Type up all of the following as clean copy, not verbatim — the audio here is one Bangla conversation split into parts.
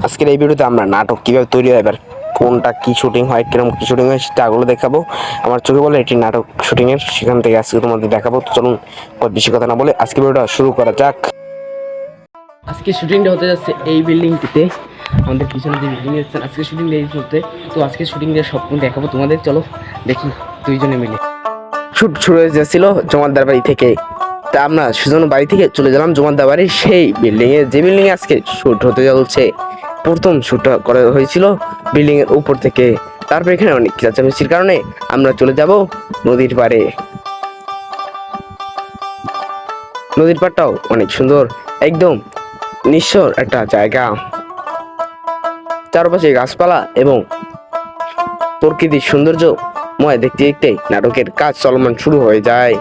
আজকের এই ভিডিওতে আমরা নাটক কীভাবে তৈরি হয়, এবার কোনটা কি শুটিং হয়, কিরকম কি শুটিং হয় সেটাগুলো দেখাবো। আমার চোখে বলে এটি নাটক শুটিংয়ের, সেখান থেকে আজকে তোমাদের দেখাবো। তো চলুন বেশি কথা না বলে আজকে ভিডিওটা শুরু করা যাক। আজকে শুটিংটা হতে যাচ্ছে এই বিল্ডিংটিতে, আমাদের পিছনে যে বিল্ডিং এসেছেন আজকে শুটিং এই হতে। তো আজকে শুটিং দিয়ে সব দেখাবো তোমাদের, চলো দেখি দুইজনে মিলে। শুট শুরু হয়ে যাচ্ছিল জমাদ্দার বাড়ি থেকে। তা আমরা সেজন্য বাড়ি থেকে চলে গেলাম জমাদ্দার বাড়ির সেই বিল্ডিংয়ে, যে বিল্ডিংয়ে আজকে শুট হতে চলছে। প্রথম শ্যুটটা করা হয়েছিল বিল্ডিংয়ের উপর থেকে। তারপর এখানে অনেক চেঁচামেচির কারণে আমরা চলে যাব নদীর পাড়ে। নদীর পাড়টাও অনেক সুন্দর, একদম নিঃস্বর একটা জায়গা, চারপাশে গাছপালা এবং প্রকৃতির সৌন্দর্যময় দেখতে দেখতে নাটকের কাজ চলমান শুরু হয়ে যায়।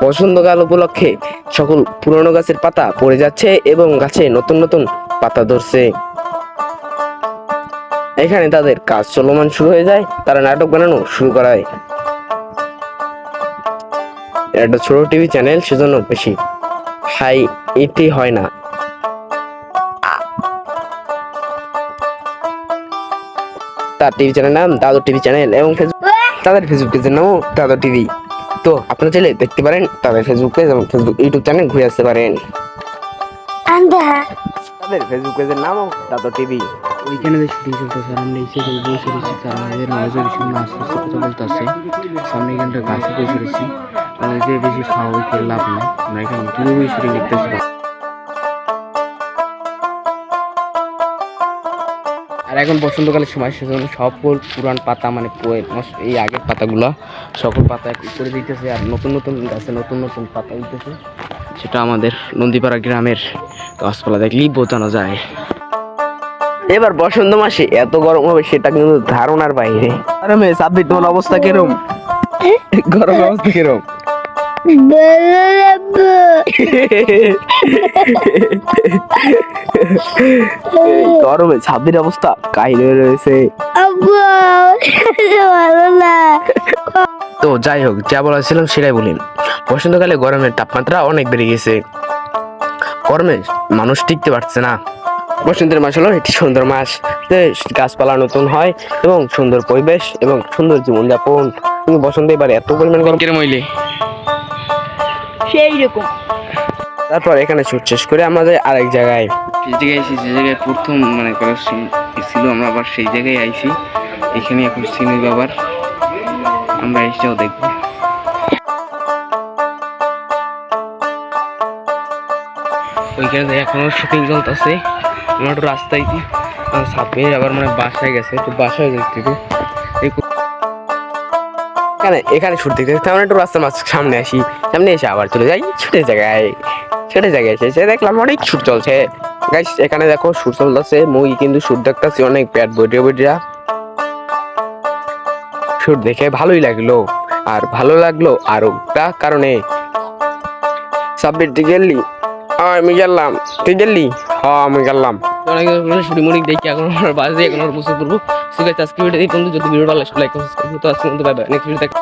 বসন্তকাল উপলক্ষে সকল পুরনো গাছের পাতা পড়ে যাচ্ছে এবং গাছে নতুন নতুন পাতা ধরছে। এখানে তাদের কাজ চলমান শুরু হয়ে যায়, তারা নাটক বানানো শুরু করায়। একটা ছোট টিভি চ্যানেল, সেজন্য বেশি হাই ইটি হয় না। তার টিভি চ্যানেল নাম দাদু টিভি চ্যানেল এবং তাদের ফেসবুক পেজের নামও দাদু টিভি। তো আপনারা চাইলে দেখতে পারেন তাদের ফেসবুক পেজ এবং ফেসবুক ইউটিউব চ্যানেল ঘুরে আসতে পারেন। তাদের ফেসবুক পেজের নামও দাদু টিভি। ওইখানে যে শুটিং চলতেছে আর আমরা এসে বসে রয়েছি, তারা আমাদের নজর শুনে আস্তে আস্তে কথা বলতেছে। সামনে এখানটা গাছে বসে রয়েছি, যে বেশি খাওয়া করে লাভ নাই, আমরা এখানে দূরে শুটিং দেখতেছি। আর এখন বসন্তকালের সময়, সেজন্য সকল পুরান পাতা মানে এই আগের পাতাগুলো সকল পাতা করে দিতেছে, আর নতুন নতুন গাছে নতুন নতুন পাতা দিতেছে। সেটা আমাদের নন্দীপাড়া গ্রামের গাছপালা দেখলেই বোঝানো যায়। এবার বসন্ত মাসে এত গরম হবে সেটা কিন্তু ধারণার বাইরে। গরমে সাব্বির তোমার অবস্থা কিরম? গরমের অবস্থা কিরম? গরমে ছাব্বির অবস্থা কাহিনী রয়েছে। তো যাই হোক, যা বলেছিলাম সেটাই বলেন। বসন্তকালে গরমের তাপমাত্রা অনেক বেড়ে গেছে, গরমে মানুষ টিকতে পারছে না। বসন্তের মাস হলো একটি সুন্দর মাস, গাছপালা নতুন হয় এবং সুন্দর পরিবেশ এবং সুন্দর জীবনযাপন। কিন্তু বসন্তে এবার এত পরিমাণ গরম মইলে সেই রকম। তারপর এখানে শুট শেষ করে আমরা যাই আরেক জায়গায়। সেই জায়গায় এসেছি, যে জায়গায় প্রথম মানে করার ছিল, আমরা আবার সেই জায়গায় আইছি। এখানে এখন সিনের বাবার আমরা এসেও দেখবো। ওইখানে এখনো শুটিং চলতেছে। আমরা একটু রাস্তায় সাপের আবার মানে বাসায় গেছে, একটু বাসায় দেখতে এখানে শুট দেখতে দেখতে আমরা একটু রাস্তার সামনে আসি, সামনে এসে আবার চলে যাই ছুটে জায়গায়। এসে দেখলাম অনেক শুট চলছে। গাইস এখানে দেখো শুট চলতেছে, মুই কিন্তু শুট দেখতেছি অনেক প্যাট বইটা শুট দেখে ভালোই লাগলো। আর ভালো লাগলো আরো একটা কারণে, সাব্বির তুই গেলি? আমি গেলাম। তুই গেলি? হ্যাঁ আমি গেলাম। অনেক শুটিং মুটিং দেখি এখন বাজে এখন বসে পড়বো। আজকে ভিডিও এই পর্যন্ত। যদি ভিডিও ভালো লাগে লাইক সাবস্ক্রাইব করতে। আজকে বাই বাই, নেক্সট ভিডিও দেখ।